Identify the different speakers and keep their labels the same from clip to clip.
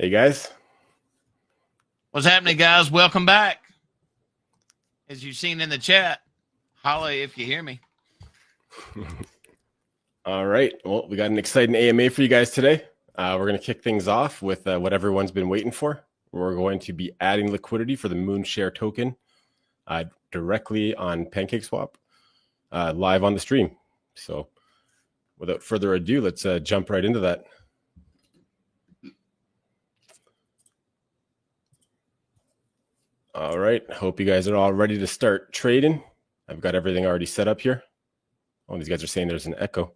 Speaker 1: Hey guys.
Speaker 2: What's happening, guys? Welcome back. As you've seen in the chat, holla if you hear me.
Speaker 1: All right. Well, we got an exciting AMA for you guys today. We're going to kick things off with what everyone's been waiting for. We're going to be adding liquidity for the Moonshare token directly on PancakeSwap live on the stream. So without further ado, let's jump right into that. All right. Hope you guys are all ready to start trading. I've got everything already set up here. Oh, these guys are saying there's an echo.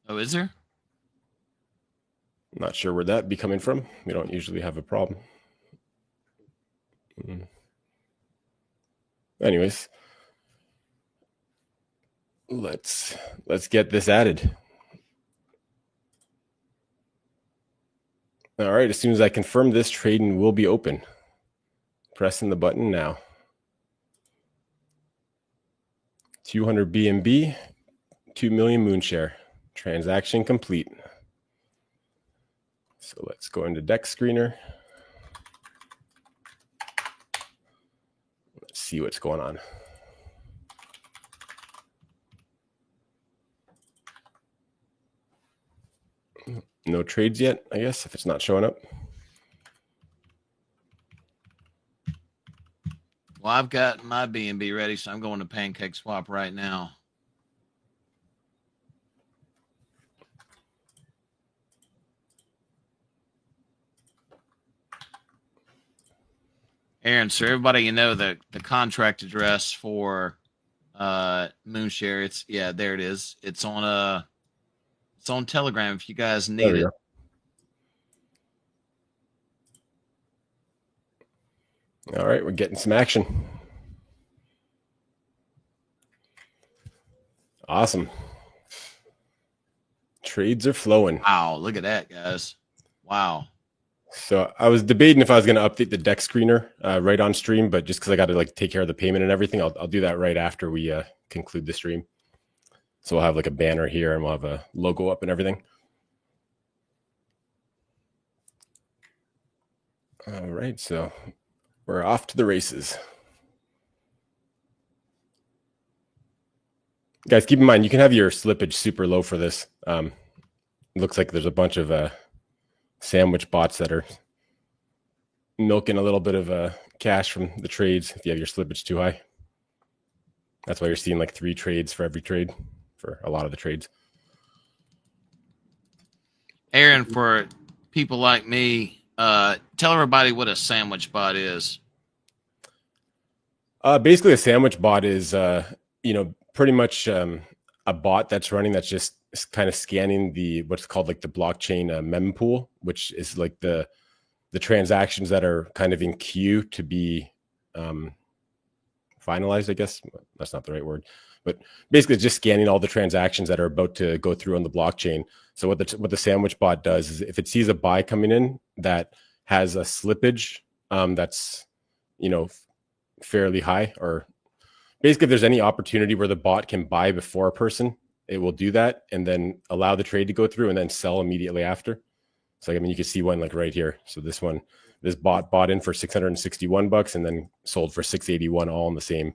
Speaker 2: Oh, is there?
Speaker 1: Not sure where that'd be coming from. We don't usually have a problem. Anyways, let's get this added. All right, as soon as I confirm this, trading will be open. Pressing the button now. 200 BNB, 2 million Moonshare. Transaction complete. So let's go into Dex Screener. Let's see what's going on. No trades yet, I guess, if it's not showing up.
Speaker 2: Well, I've got my BNB ready, so I'm going to PancakeSwap right now. Aaron, so everybody, you know the contract address for Moonshare. It's there it is. It's on Telegram if you guys need it.
Speaker 1: All right, we're getting some action. Awesome. Trades are flowing.
Speaker 2: Wow, look at that, guys. Wow.
Speaker 1: So I was debating if I was going to update the Dex Screener right on stream, but just because I got to take care of the payment and everything, I'll do that right after we conclude the stream. So we'll have a banner here and we'll have a logo up and everything. All right, so we're off to the races. Guys, keep in mind, you can have your slippage super low for this. It looks like there's a bunch of sandwich bots that are milking a little bit of cash from the trades if you have your slippage too high. That's why you're seeing 3 trades for every trade for a lot of the trades.
Speaker 2: Aaron, for people like me, tell everybody what a sandwich bot is.
Speaker 1: Basically, a sandwich bot is, pretty much a bot that's running that's just kind of scanning what's called the blockchain mempool, which is the transactions that are kind of in queue to be finalized. I guess that's not the right word, but basically it's just scanning all the transactions that are about to go through on the blockchain. So what the sandwich bot does is if it sees a buy coming in that has a slippage that's fairly high, or basically if there's any opportunity where the bot can buy before a person, it will do that and then allow the trade to go through and then sell immediately after. So you can see one right here. So this bot bought in for $661 and then sold for $681, all in the same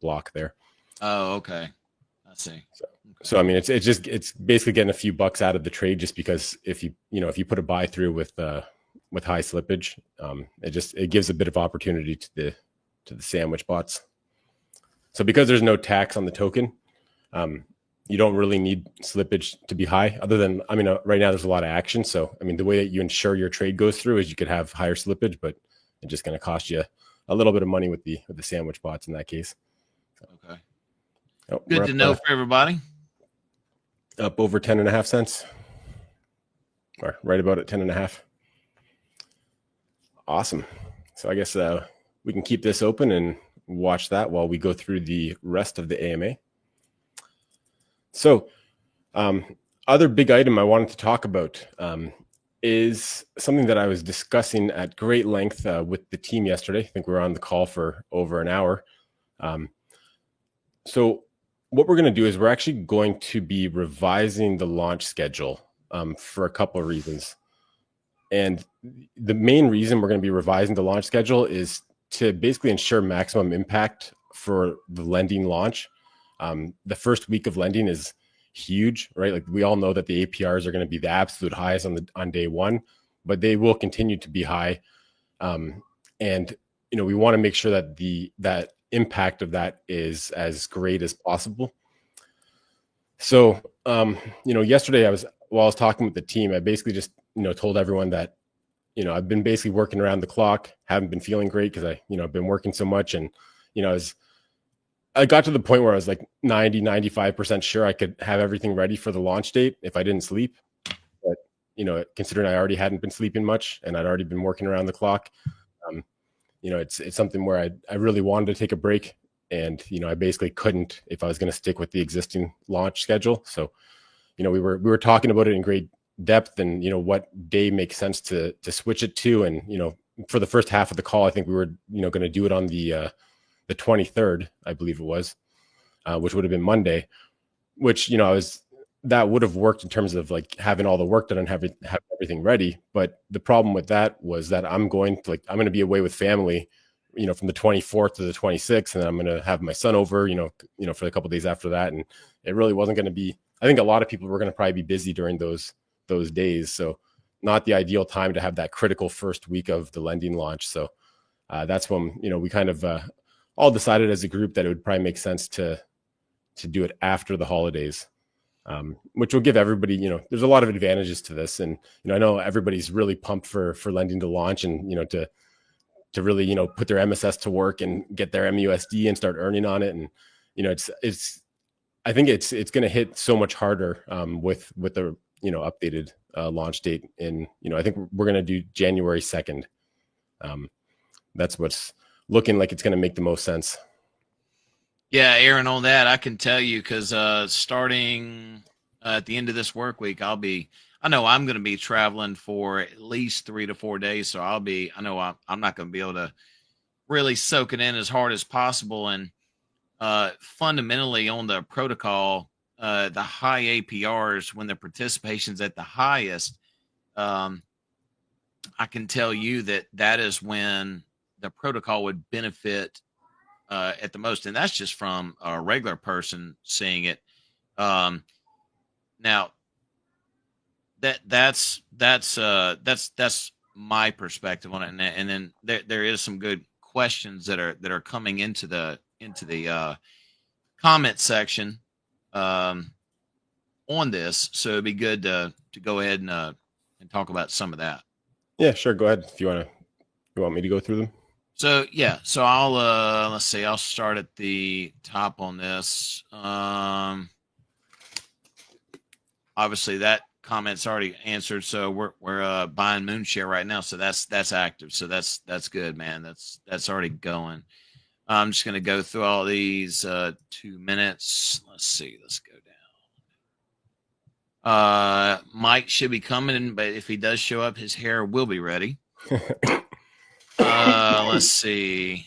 Speaker 1: block there.
Speaker 2: Oh, okay. I see.
Speaker 1: So it's basically getting a few bucks out of the trade, just because if you put a buy through with high slippage, it gives a bit of opportunity to the sandwich bots. So because there's no tax on the token, you don't really need slippage to be high, other than, right now there's a lot of action. So, the way that you ensure your trade goes through is you could have higher slippage, but it's just going to cost you a little bit of money with the sandwich bots in that case.
Speaker 2: Okay. Good to know for everybody.
Speaker 1: Up over 10.5 cents, or right about at 10.5. Awesome. So I guess we can keep this open and watch that while we go through the rest of the AMA. So other big item I wanted to talk about is something that I was discussing at great length with the team yesterday. I think we were on the call for over an hour. So what we're going to do is we're actually going to be revising the launch schedule for a couple of reasons. And the main reason we're going to be revising the launch schedule is to basically ensure maximum impact for the lending launch. The first week of lending is huge, right? Like we all know that the APRs are going to be the absolute highest on day one, but they will continue to be high. And we want to make sure that that impact of that is as great as possible. So, yesterday while I was talking with the team, I basically just, told everyone that, I've been basically working around the clock, haven't been feeling great because I've been working so much. And, I got to the point where I was like 95% sure I could have everything ready for the launch date if I didn't sleep. But, considering I already hadn't been sleeping much and I'd already been working around the clock, it's something where I really wanted to take a break. And, I basically couldn't if I was going to stick with the existing launch schedule. So, we were talking about it in great depth and, what day makes sense to switch it to. And, for the first half of the call, I think we were, going to do it on the 23rd, I believe it was, which would have been Monday, which, that would have worked in terms of like having all the work done and have everything ready. But the problem with that was that I'm going to be away with family, from the 24th to the 26th, and then I'm going to have my son over, for a couple of days after that. And it really wasn't going to be, I think a lot of people were going to probably be busy during those days. So not the ideal time to have that critical first week of the lending launch. So that's when, we kind of all decided as a group that it would probably make sense to do it after the holidays. Which will give everybody, there's a lot of advantages to this. And, I know everybody's really pumped for lending to launch and, to really, put their MSS to work and get their MUSD and start earning on it. And, I think it's going to hit so much harder with the, updated launch date in, I think we're going to do January 2nd. That's what's looking like it's going to make the most sense.
Speaker 2: Yeah, Aaron, on that, I can tell you because starting at the end of this work week, I know I'm going to be traveling for at least 3 to 4 days. So I know I'm not going to be able to really soak it in as hard as possible. And fundamentally on the protocol, the high APRs, when the participation's at the highest, I can tell you that is when the protocol would benefit at the most, and that's just from a regular person seeing it. Now that's my perspective on it, and then there is some good questions that are coming into the comment section on this, so it'd be good to go ahead and talk about some of that.
Speaker 1: Yeah, sure. Go ahead if you want me to go through them.
Speaker 2: So yeah, so I'll let's see. I'll start at the top on this. Obviously that comment's already answered. So we're buying Moonshare right now. So that's active. So that's good, man. That's already going. I'm just gonna go through all these 2 minutes. Let's see. Let's go down. Mike should be coming, but if he does show up, his hair will be ready. Let's see.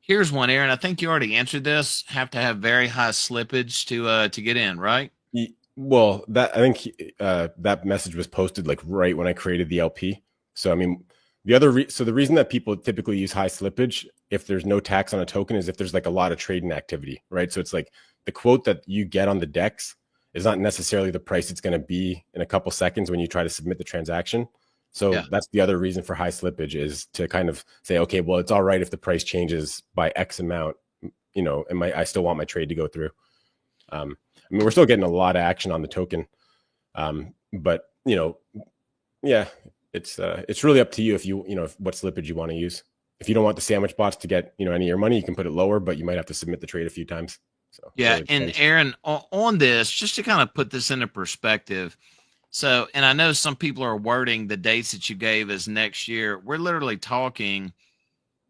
Speaker 2: Here's one, Aaron. I think you already answered this. Have to have very high slippage to get in, right?
Speaker 1: Well, I think that message was posted like right when I created the LP. So I mean, the reason that people typically use high slippage if there's no tax on a token is if there's like a lot of trading activity, right? So it's like the quote that you get on the DEX is not necessarily the price it's going to be in a couple seconds when you try to submit the transaction. So yeah, that's the other reason for high slippage is to kind of say, okay, well, it's all right if the price changes by X amount, and I still want my trade to go through. I mean, we're still getting a lot of action on the token. But yeah, it's really up to you if what slippage you want to use. If you don't want the sandwich bots to get, any of your money, you can put it lower, but you might have to submit the trade a few times. So
Speaker 2: yeah, and Aaron, on this, just to kind of put this into perspective. So, and I know some people are wording the dates that you gave as next year. We're literally talking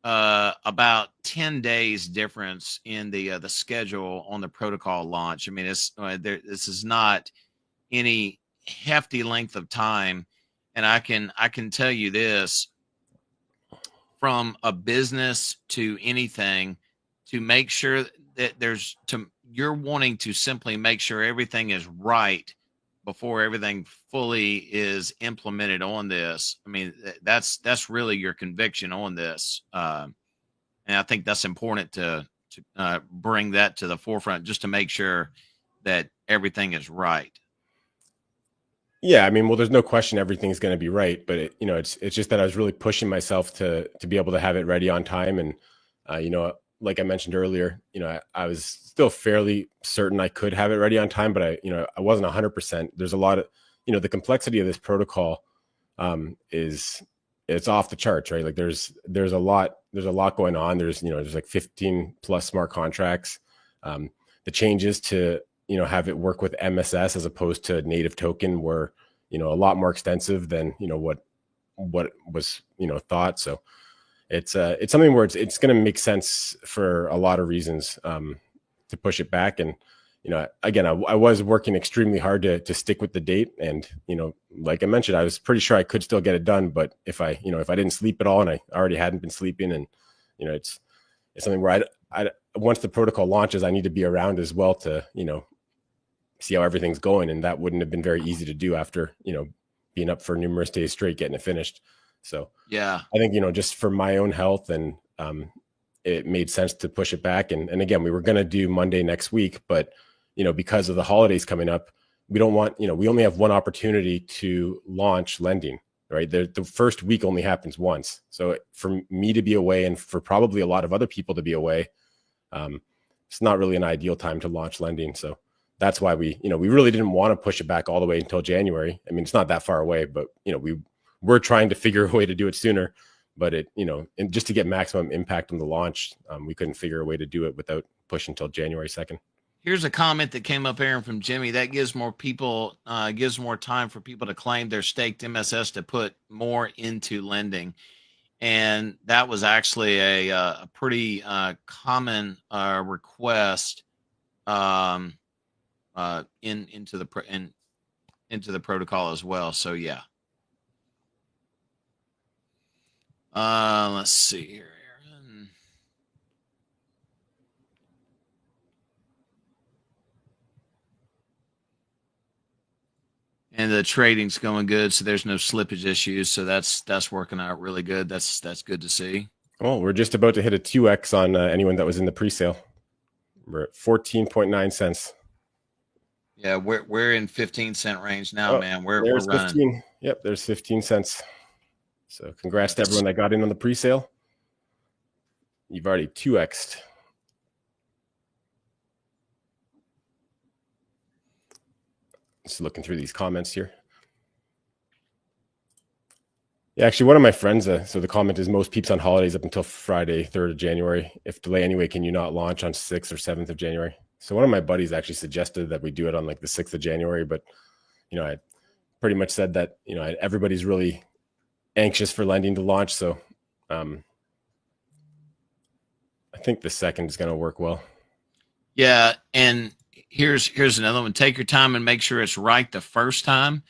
Speaker 2: about 10 days difference in the schedule on the protocol launch. I mean, this is not any hefty length of time, and I can tell you this, from a business to anything, to make sure that there's, to you're wanting to simply make sure everything is right before everything fully is implemented on this. I mean, that's really your conviction on this, and I think that's important to bring that to the forefront, just to make sure that everything is right.
Speaker 1: Yeah, I mean, well, there's no question everything's going to be right, but it's just that I was really pushing myself to be able to have it ready on time, and like I mentioned earlier, I was still fairly certain I could have it ready on time, but I wasn't 100%. There's a lot of, the complexity of this protocol is it's off the charts, right? Like there's a lot going on. There's like 15 plus smart contracts. The changes to have it work with MSS as opposed to native token were a lot more extensive than what was thought. So it's something where it's going to make sense for a lot of reasons to push it back. And again, I was working extremely hard to stick with the date, and like I mentioned, I was pretty sure I could still get it done. But if I didn't sleep at all, and I already hadn't been sleeping, and it's something where I once the protocol launches, I need to be around as well to see how everything's going, and that wouldn't have been very easy to do after being up for numerous days straight getting it finished. So
Speaker 2: yeah,
Speaker 1: I think just for my own health, and it made sense to push it back. And again, we were going to do Monday next week, but because of the holidays coming up, we don't want we only have one opportunity to launch lending, right? The first week only happens once. So for me to be away, and for probably a lot of other people to be away, it's not really an ideal time to launch lending. So that's why we really didn't want to push it back all the way until January. I mean, it's not that far away, but we're trying to figure a way to do it sooner. But and just to get maximum impact on the launch, we couldn't figure a way to do it without pushing until January 2nd.
Speaker 2: Here's a comment that came up, Aaron, from Jimmy. That gives more time for people to claim their staked MSS to put more into lending. And that was actually a pretty common request into the protocol as well. So yeah. Let's see here, Aaron. And the trading's going good, so there's no slippage issues. So that's working out really good. That's good to see.
Speaker 1: Oh, we're just about to hit a 2x on anyone that was in the pre-sale. We're at 14.9 cents.
Speaker 2: Yeah, we're in 15-cent range now, man. We're running.
Speaker 1: 15. Yep, there's 15 cents. So congrats to everyone that got in on the pre-sale. You've already 2x'd. Just looking through these comments here. Yeah, actually, one of my friends, so the comment is most peeps on holidays up until Friday, 3rd of January. If delay anyway, can you not launch on 6th or 7th of January? So one of my buddies actually suggested that we do it on like the 6th of January, but I pretty much said that everybody's really anxious for lending to launch, so I think the 2nd is going to work well.
Speaker 2: Yeah, and here's another one. Take your time and make sure it's right the first time.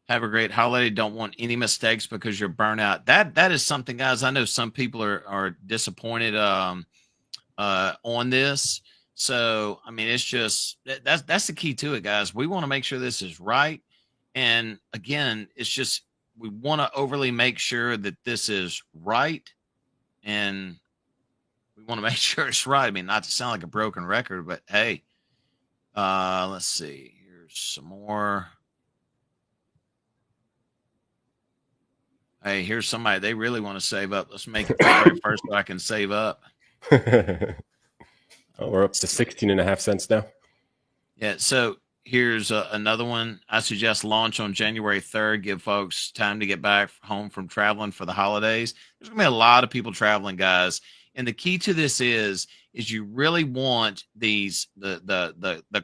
Speaker 2: Have a great holiday. Don't want any mistakes because you're burnt out. That is something, guys. I know some people are disappointed on this. So I mean, it's just that's the key to it, guys. We want to make sure this is right. And again, it's just we want to overly make sure that this is right, and we want to make sure it's right. I mean, not to sound like a broken record, but hey, let's see. Here's some more. Hey, here's somebody. They really want to save up. Let's make it February 1st so I can save up.
Speaker 1: Oh, we're up to 16.5 cents now.
Speaker 2: Yeah. So here's another one. I suggest launch on January 3rd. Give folks time to get back home from traveling for the holidays. There's going to be a lot of people traveling, guys. And the key to this is you really want the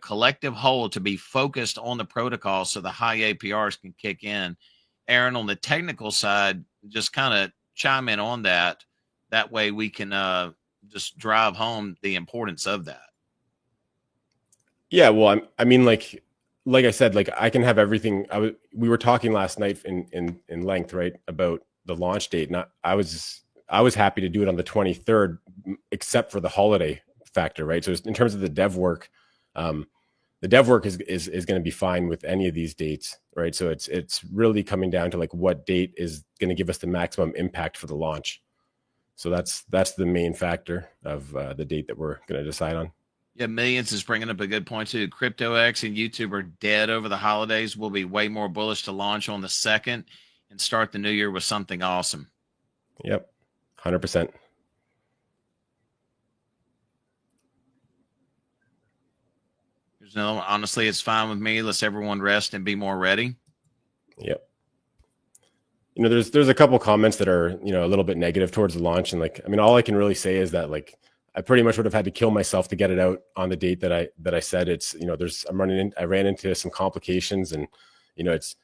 Speaker 2: collective whole to be focused on the protocol so the high APRs can kick in. Aaron, on the technical side, just kind of chime in on that. That way we can just drive home the importance of that.
Speaker 1: Yeah, well, I mean, like I said, like I can have everything. We were talking last night in length, right, about the launch date, and I was happy to do it on the 23rd, except for the holiday factor, right? So in terms of the dev work, The dev work is going to be fine with any of these dates, right? So it's really coming down to like what date is going to give us the maximum impact for the launch. So that's the main factor of the date that we're going to decide on.
Speaker 2: Yeah, Millions is bringing up a good point too. CryptoX and YouTube are dead over the holidays. We'll be way more bullish to launch on the 2nd and start the new year with something awesome.
Speaker 1: Yep, 100%.
Speaker 2: There's no, honestly, it's fine with me. Let's everyone rest and be more ready.
Speaker 1: Yep. You know, there's a couple comments that are, you know, a little bit negative towards the launch, and like, I mean, all I can really say is that like I pretty much would have had to kill myself to get it out on the date that I said. It's, you know, I ran into some complications, and you know, it's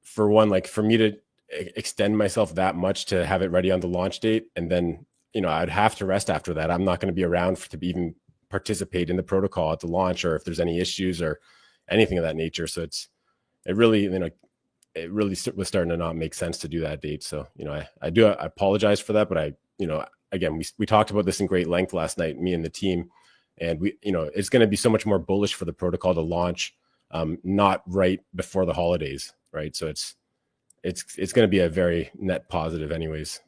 Speaker 1: for one, like for me to extend myself that much to have it ready on the launch date, and then, you know, I'd have to rest after that. I'm not going to be around to even participate in the protocol at the launch, or if there's any issues or anything of that nature. So it really, you know, it really was starting to not make sense to do that date. So, you know, I apologize for that, but you know, again, we talked about this in great length last night, me and the team, and we, you know, it's going to be so much more bullish for the protocol to launch, not right before the holidays, right? So it's going to be a very net positive anyways.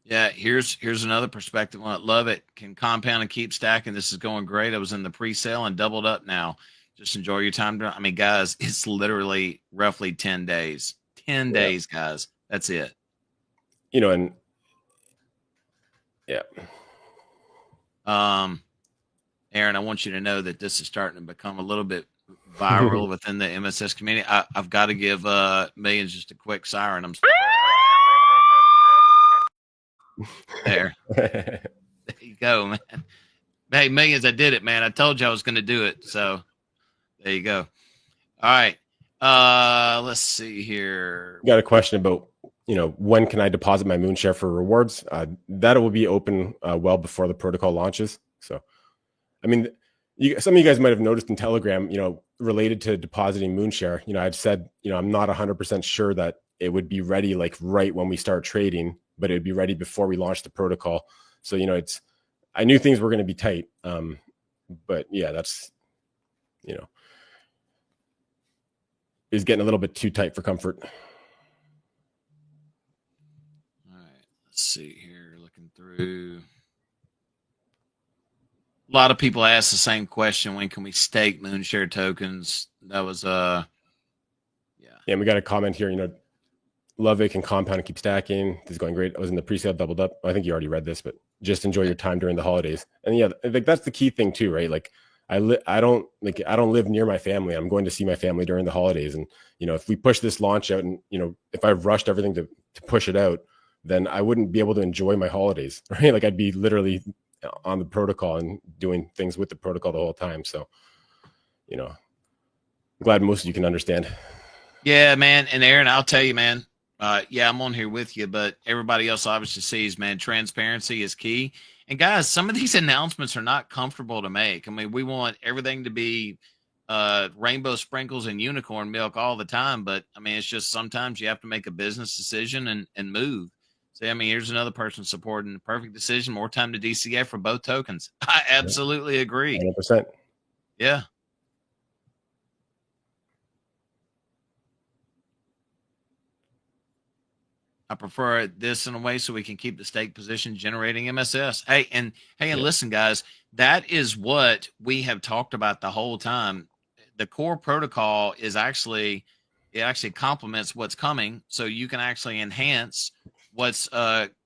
Speaker 2: Yeah, here's another perspective on it. Love it. Can compound and keep stacking. This is going great. I was in the pre-sale and doubled up now. Just enjoy your time. I mean, guys, it's literally roughly 10 days. 10 days, guys. That's it.
Speaker 1: You know, and yeah.
Speaker 2: Aaron, I want you to know that this is starting to become a little bit viral within the MSS community. I've got to give Millions just a quick siren. I'm there. There you go, man. Hey, Millions, I did it, man. I told you I was going to do it. So there you go. All right. Let's see here.
Speaker 1: Got a question about, you know, when can I deposit my Moonshare for rewards? That will be open well before the protocol launches. So, I mean, some of you guys might have noticed in Telegram, you know, related to depositing Moonshare, you know, I've said, you know, I'm not 100% sure that it would be ready like right when we start trading, but it would be ready before we launch the protocol. So, you know, I knew things were going to be tight. But yeah, that's, you know, is getting a little bit too tight for comfort.
Speaker 2: All right, let's see here. Looking through. A lot of people ask the same question: when can we stake Moonshare tokens? That was yeah.
Speaker 1: And we got a comment here. You know, love it, can compound and keep stacking. This is going great. I was in the pre-sale, doubled up. I think you already read this, but just enjoy your time during the holidays. And yeah, like that's the key thing too, right? Like I don't live near my family. I'm going to see my family during the holidays. And, you know, if we push this launch out and, you know, if I rushed everything to push it out, then I wouldn't be able to enjoy my holidays, right? Like I'd be literally on the protocol and doing things with the protocol the whole time. So, you know, I'm glad most of you can understand.
Speaker 2: Yeah, man. And Aaron, I'll tell you, man, yeah, I'm on here with you, but everybody else obviously sees, man, transparency is key. And guys, some of these announcements are not comfortable to make. I mean, we want everything to be rainbow sprinkles and unicorn milk all the time. But I mean, it's just sometimes you have to make a business decision and move. So, I mean, here's another person supporting the perfect decision. More time to DCA for both tokens. I absolutely agree.
Speaker 1: 100%.
Speaker 2: Yeah. I prefer this in a way so we can keep the stake position generating MSS. Hey, and listen, guys, that is what we have talked about the whole time. The core protocol is actually complements what's coming, so you can actually enhance what's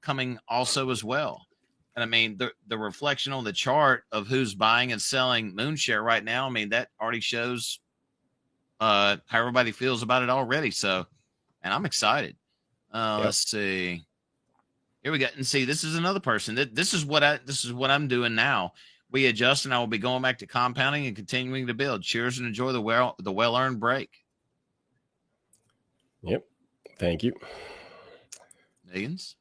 Speaker 2: coming also as well. And I mean, the reflection on the chart of who's buying and selling Moonshare right now, I mean, that already shows how everybody feels about it already. So, and I'm excited. Let's see. Here we go. And see, this is another person. This is what I'm doing now. We adjust, and I will be going back to compounding and continuing to build. Cheers and enjoy the well-earned break.
Speaker 1: Yep. Thank you.
Speaker 2: Millions.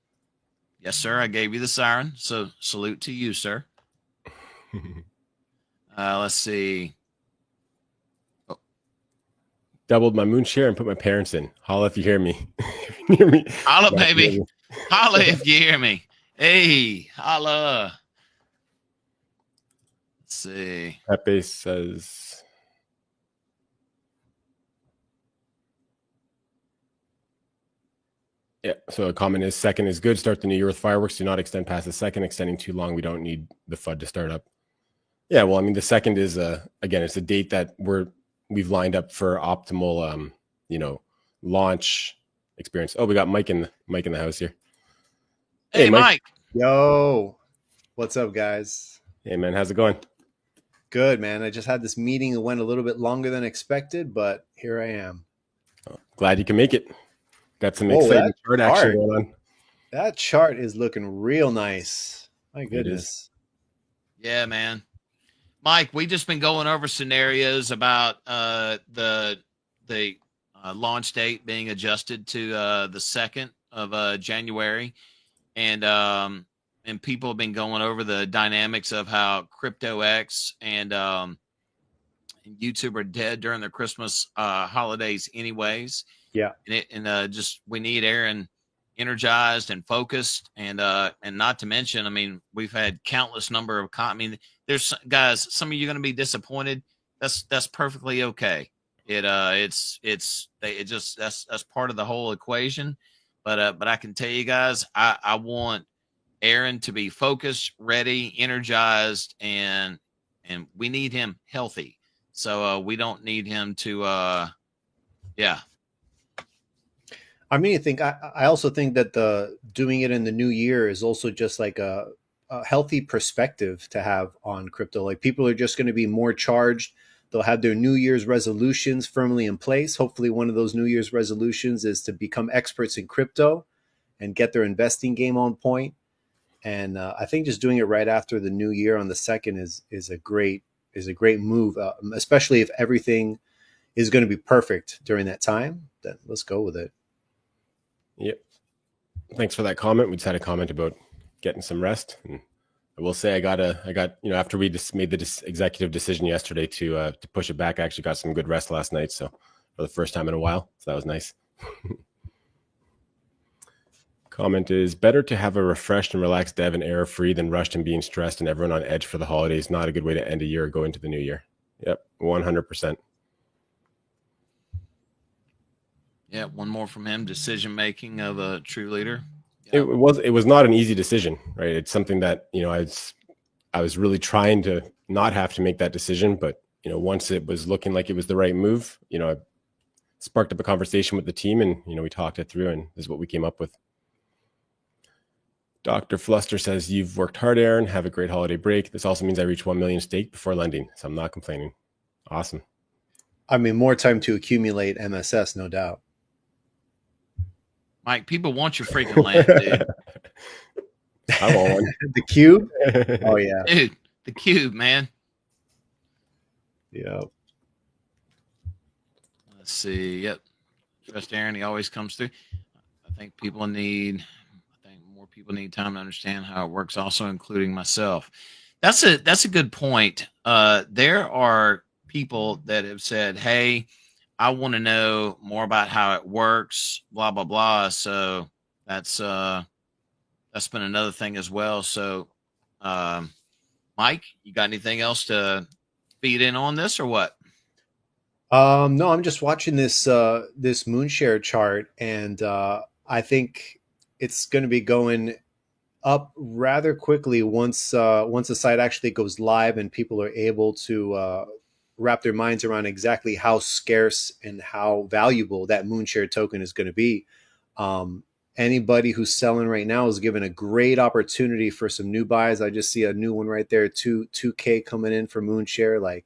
Speaker 2: Yes, sir. I gave you the siren. So salute to you, sir. Let's see.
Speaker 1: Doubled my Moonshare and put my parents in. Holla if you hear me. Hear me.
Speaker 2: Holla, baby. Holla if you hear me. Hey, holla. Let's see.
Speaker 1: Pepe says, yeah. So a comment is second is good. Start the new year with fireworks. Do not extend past the second. Extending too long, we don't need the FUD to start up. Yeah. Well, I mean, the second is again, it's a date that we've lined up for optimal, launch experience. Oh, we got Mike in the house here.
Speaker 2: Hey, Mike.
Speaker 3: Yo, what's up, guys?
Speaker 1: Hey, man, how's it going?
Speaker 3: Good, man. I just had this meeting that went a little bit longer than expected, but here I am.
Speaker 1: Glad you can make it. Got some exciting chart action going on.
Speaker 3: That chart is looking real nice. My goodness.
Speaker 2: Yeah, man. Mike, we just been going over scenarios about the launch date being adjusted to the 2nd of January, and people have been going over the dynamics of how CryptoX and YouTube are dead during the Christmas holidays, anyways.
Speaker 3: Yeah,
Speaker 2: and just we need Aaron energized and focused, and not to mention, I mean, we've had countless number of there's guys, some of you are going to be disappointed. That's perfectly okay. That's part of the whole equation. But I can tell you guys, I want Aaron to be focused, ready, energized, and we need him healthy. So we don't need him to yeah.
Speaker 3: I mean, I also think that the doing it in the new year is also just like a healthy perspective to have on crypto. Like, people are just going to be more charged. They'll have their New Year's resolutions firmly in place. Hopefully one of those New Year's resolutions is to become experts in crypto and get their investing game on point. And I think just doing it right after the new year on the 2nd is a great move, especially if everything is going to be perfect during that time. Then let's go with it.
Speaker 1: Yep. Thanks for that comment. We just had a comment about getting some rest, and I will say I got after we just made the executive decision yesterday to push it back, I actually got some good rest last night. So for the first time in a while, so that was nice. Comment is better to have a refreshed and relaxed dev and error free than rushed and being stressed and everyone on edge for the holidays. Not a good way to end a year or go into the new year. Yep. 100%.
Speaker 2: Yeah, one more from him. Decision making of a true leader.
Speaker 1: Yeah. It was not an easy decision, right? It's something that I was really trying to not have to make that decision, but once it was looking like it was the right move, I sparked up a conversation with the team, and we talked it through, and this is what we came up with. Dr. Fluster says, "You've worked hard, Aaron. Have a great holiday break. This also means I reach 1 million stake before lending, so I'm not complaining." Awesome.
Speaker 3: I mean, more time to accumulate MSS, no doubt.
Speaker 2: Mike, people want your freaking land, dude.
Speaker 1: I want one.
Speaker 3: The cube? Oh, yeah.
Speaker 2: Dude, the cube, man.
Speaker 3: Yeah.
Speaker 2: Let's see. Yep. Trust Aaron. He always comes through. I think more people need time to understand how it works, also including myself. That's a good point. There are people that have said, hey, I want to know more about how it works, blah, blah, blah. So that's been another thing as well. So, Mike, you got anything else to feed in on this or what?
Speaker 3: No, I'm just watching this Moonshare chart, and I think it's going to be going up rather quickly once the site actually goes live and people are able to wrap their minds around exactly how scarce and how valuable that Moonshare token is going to be. Anybody who's selling right now is given a great opportunity for some new buys. I just see a new one right there, 2K coming in for Moonshare. Like,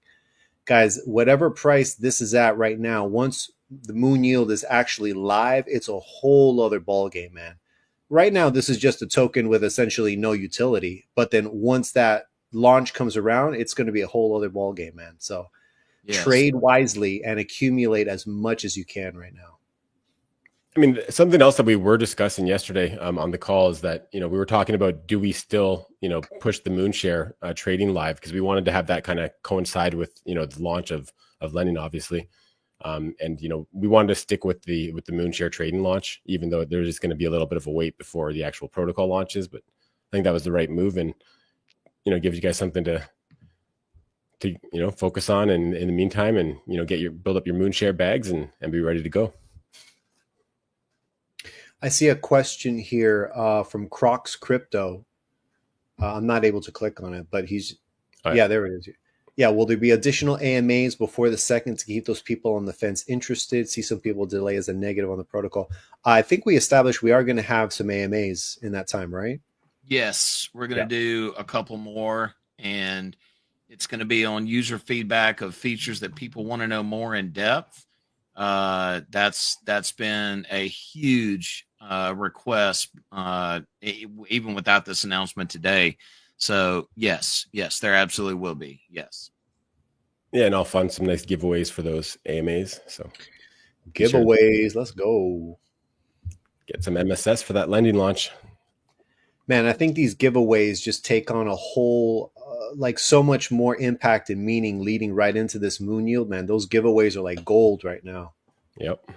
Speaker 3: guys, whatever price this is at right now, once the Moonyield is actually live, it's a whole other ballgame, man. Right now, this is just a token with essentially no utility. But then once that launch comes around, it's going to be a whole other ballgame, man. So yes, trade wisely and accumulate as much as you can right now.
Speaker 1: I mean, something else that we were discussing yesterday on the call is that, we were talking about, do we still, push the Moonshare trading live? Because we wanted to have that kind of coincide with, the launch of lending, obviously. And we wanted to stick with the Moonshare trading launch, even though there's just going to be a little bit of a wait before the actual protocol launches. But I think that was the right move, and gives you guys something to to focus on in the meantime, and build up your Moonshare bags and be ready to go.
Speaker 3: I see a question here from Crocs Crypto. I'm not able to click on it, but yeah, there it is. Yeah, will there be additional AMAs before the second to keep those people on the fence interested? See some people delay as a negative on the protocol. I think we established we are going to have some AMAs in that time, right?
Speaker 2: Yes, we're going to do a couple more, and it's going to be on user feedback of features that people want to know more in depth. That's been a huge request, even without this announcement today. So yes, there absolutely will be. Yes.
Speaker 1: Yeah, and I'll fund some nice giveaways for those AMAs. So
Speaker 3: giveaways, let's go.
Speaker 1: Get some MSS for that lending launch.
Speaker 3: Man, I think these giveaways just take on a whole, like so much more impact and meaning leading right into this Moonyield. Man, those giveaways are like gold right now.
Speaker 1: Yep.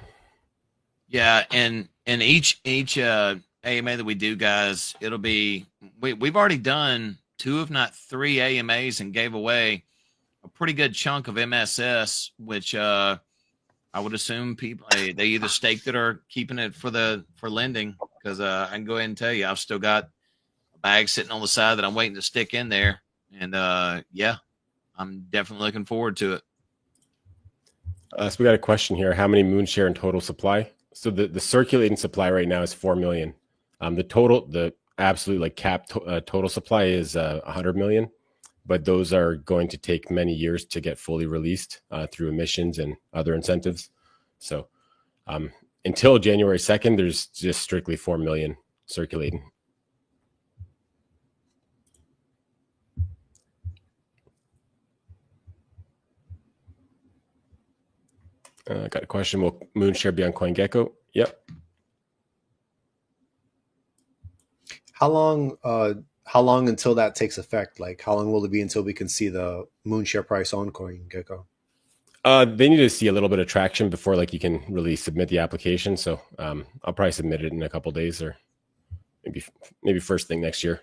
Speaker 2: Yeah, and each AMA that we do, guys, it'll be we've already done 2, if not 3 AMAs and gave away a pretty good chunk of MSS, which I would assume people they either staked it or keeping it for lending, because I can go ahead and tell you I've still got a bag sitting on the side that I'm waiting to stick in there, and yeah, I'm definitely looking forward to it.
Speaker 1: So we got a question here: how many Moonshare in total supply? So the circulating supply right now is 4 million. The absolute like cap total supply is 100 million, but those are going to take many years to get fully released through emissions and other incentives. So until January 2nd, there's just strictly 4 million circulating. Got a question. Will Moonshare be on CoinGecko? Yep.
Speaker 3: How long until that takes effect? Like, how long will it be until we can see the Moonshare price on CoinGecko?
Speaker 1: They need to see a little bit of traction before you can really submit the application. So I'll probably submit it in a couple of days, or maybe first thing next year.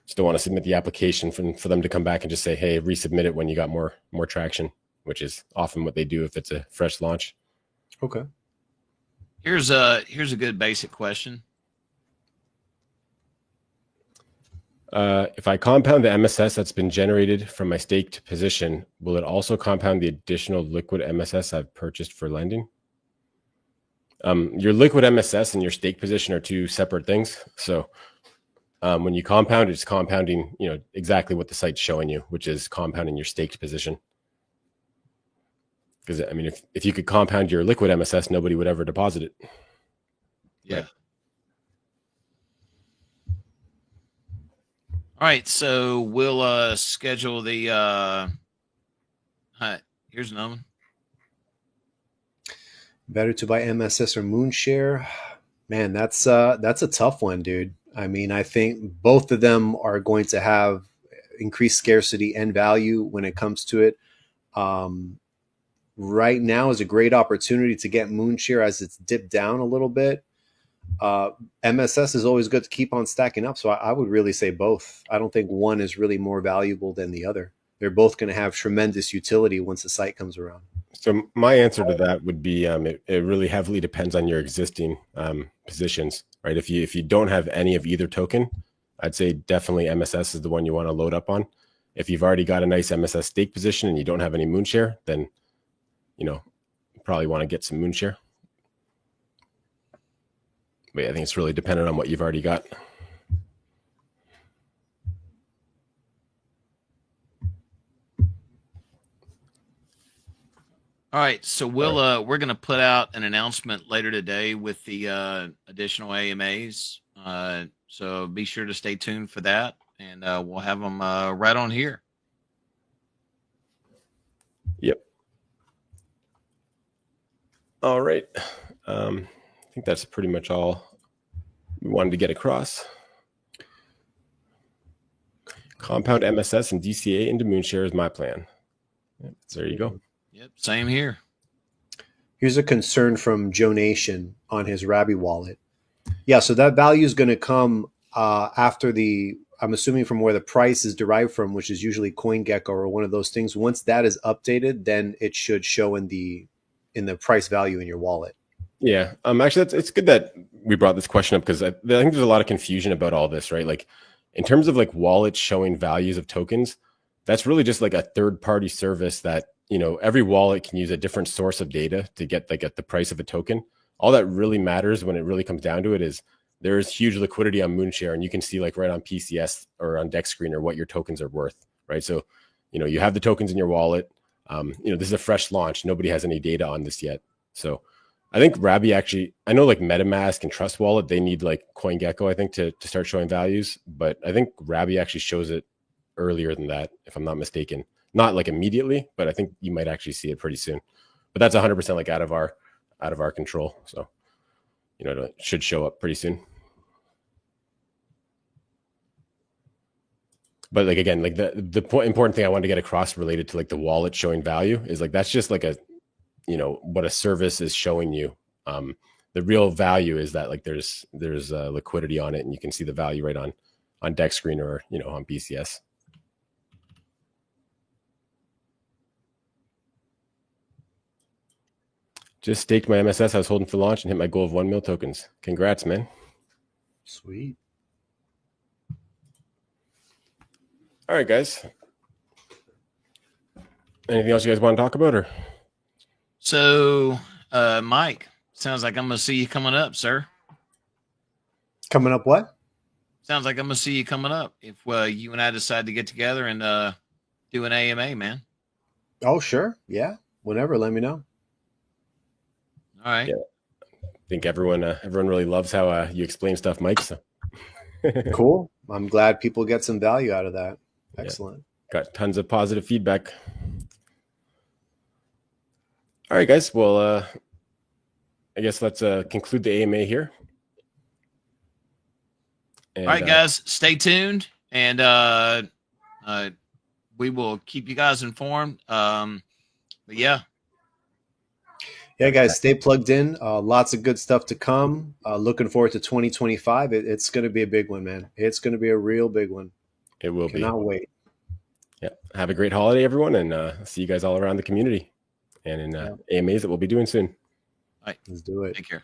Speaker 1: Still want to submit the application for them to come back and just say, hey, resubmit it when you got more traction, which is often what they do if it's a fresh launch.
Speaker 3: Okay.
Speaker 2: Here's a good basic question.
Speaker 1: If I compound the MSS that's been generated from my staked position, will it also compound the additional liquid MSS I've purchased for lending? Your liquid MSS and your stake position are 2 separate things. So when you compound, it's compounding, exactly what the site's showing you, which is compounding your staked position. Because I mean, if you could compound your liquid MSS, nobody would ever deposit it.
Speaker 2: Yeah. Right. All right, so we'll schedule the here's another one.
Speaker 3: Better to buy MSS or Moonshare? Man, that's a tough one, dude. I mean, I think both of them are going to have increased scarcity and value when it comes to it. Right now is a great opportunity to get Moonshare as it's dipped down a little bit. MSS is always good to keep on stacking up. So I would really say both. I don't think one is really more valuable than the other. They're both going to have tremendous utility once the site comes around.
Speaker 1: So my answer to that would be it really heavily depends on your existing positions, right? If you don't have any of either token, I'd say definitely MSS is the one you want to load up on. If you've already got a nice MSS stake position and you don't have any Moonshare, then you probably want to get some Moonshare. But yeah, I think it's really dependent on what you've already got.
Speaker 2: All right, so we're going to put out an announcement later today with the additional AMAs. So be sure to stay tuned for that, and we'll have them right on here.
Speaker 1: Yep. All right. I think that's pretty much all we wanted to get across. Compound MSS and DCA into Moonshare is my plan. Yep, so there you go.
Speaker 2: Yep, same here.
Speaker 3: Here's a concern from Joe Nation on his Rabby wallet. Yeah, so that value is going to come after the I'm assuming from where the price is derived from, which is usually CoinGecko or one of those things. Once that is updated, then it should show in the price value in your wallet.
Speaker 1: Yeah. Actually, it's good that we brought this question up because I think there's a lot of confusion about all this, right? Like in terms of like wallets showing values of tokens, that's really just like a third party service that, every wallet can use a different source of data to get like at the price of a token. All that really matters when it really comes down to it is there is huge liquidity on Moonshare, and you can see like right on PCS or on Dex Screener what your tokens are worth, right? So, you have the tokens in your wallet. This is a fresh launch. Nobody has any data on this yet. So I think Rabby actually, I know like MetaMask and Trust Wallet, they need like CoinGecko, I think, to start showing values. But I think Rabby actually shows it earlier than that, if I'm not mistaken. Not like immediately, but I think you might actually see it pretty soon. But that's 100% like out of our control. So, it should show up pretty soon. But like, again, like the important thing I wanted to get across related to like the wallet showing value is like, that's just like what a service is showing you. The real value is that like there's liquidity on it, and you can see the value right on Dex Screener or, on BCS. Just staked my MSS I was holding for launch and hit my goal of 1 mil tokens. Congrats, man.
Speaker 3: Sweet.
Speaker 1: All right, guys. Anything else you guys want to talk about, or?
Speaker 2: So, Mike, sounds like I'm going to see you coming up, sir.
Speaker 3: Coming up what?
Speaker 2: Sounds like I'm going to see you coming up if you and I decide to get together and do an AMA, man.
Speaker 3: Oh, sure. Yeah. Whenever, let me know.
Speaker 2: All right.
Speaker 1: Yeah. I think everyone really loves how you explain stuff, Mike. So
Speaker 3: Cool. I'm glad people get some value out of that. Excellent.
Speaker 1: Yeah. Got tons of positive feedback. All right, guys. Well, I guess let's conclude the AMA here.
Speaker 2: And, all right, guys, stay tuned, and we will keep you guys informed. But yeah.
Speaker 3: Yeah, guys, stay plugged in. Lots of good stuff to come. Looking forward to 2025. It's going to be a big one, man. It's going to be a real big one.
Speaker 1: It will be.
Speaker 3: Cannot wait.
Speaker 1: Yeah. Have a great holiday, everyone, and see you guys all around the community and in AMAs that we'll be doing soon.
Speaker 2: All right.
Speaker 3: Let's do it.
Speaker 2: Take care.